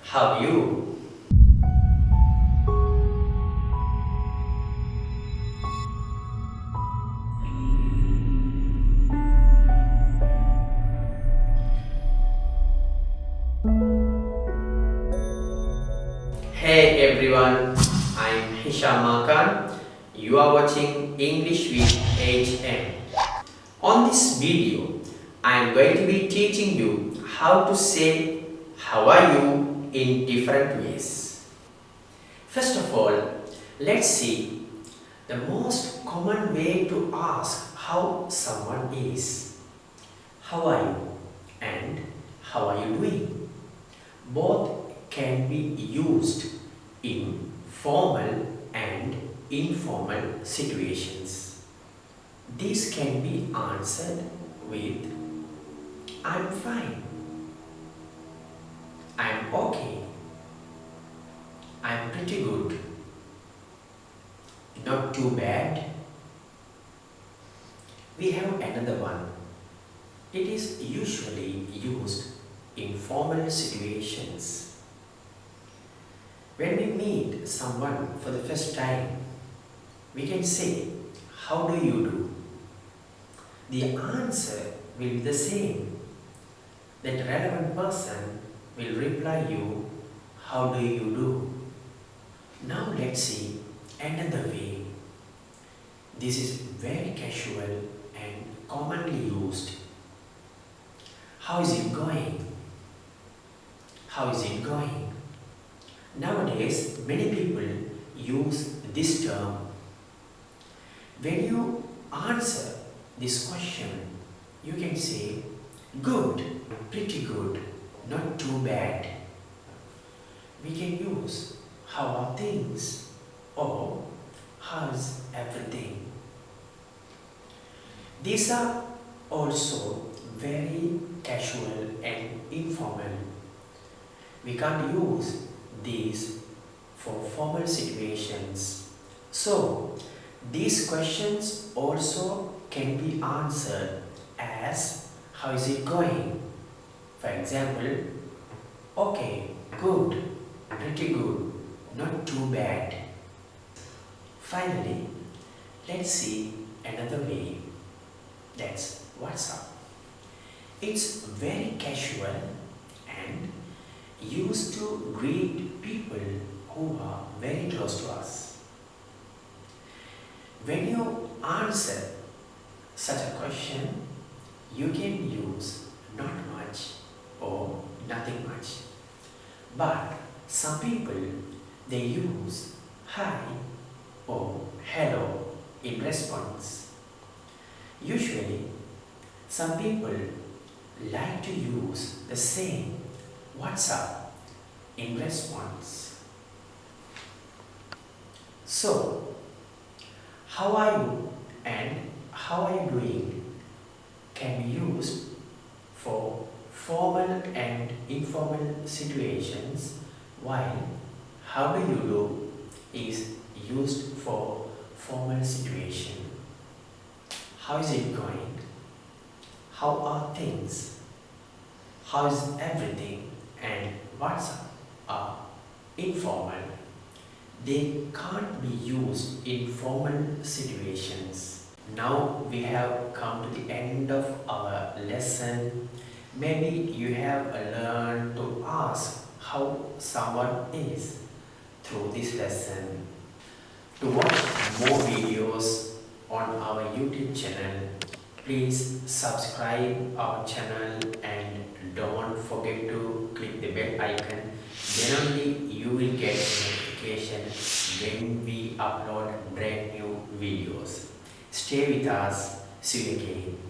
How are you? Hey everyone, I'm Hisham Khan. You are watching English with HM. On this video, I am going to be teaching you how to say how are you in different ways. First of all, let's see the most common way to ask how someone is. How are you? And how are you doing? Both can be used in formal and informal situations. These can be answered with I'm fine, I'm okay, I'm pretty good, not too bad. We have another one. It is usually used in formal situations. When we meet someone for the first time, we can say, how do you do? The answer will be the same. That relevant person will reply you, how do you do? Now let's see another way. This is very casual and commonly used. How is it going? How is it going? Nowadays, many people use this term. When you answer this question, you can say, good, pretty good, not too bad. We can use, how are things? Or, how's everything? These are also very casual and informal. We can't use these for formal situations. So, these questions also can be answered as how is it going? For example, okay, good, pretty good, not too bad. Finally, let's see another way. That's what's up. It's very casual and used to greet people who are very close to us. When you answer such a question, you can use not much or nothing much. But some people, they use hi or hello in response. Usually, some people like to use the same what's up in response. So, how are you and how are you doing can be used for formal and informal situations, while how do you do is used for formal situation. How is it going? How are things? How is everything? And what's up are informal. They can't be used in formal situations. Now we have come to the end of our lesson. Maybe you have learned to ask how someone is through this lesson. To watch more videos on our YouTube channel, please subscribe our channel and don't forget to click the bell icon. Then only you will get notification when we upload brand new videos. Stay with us. See you again.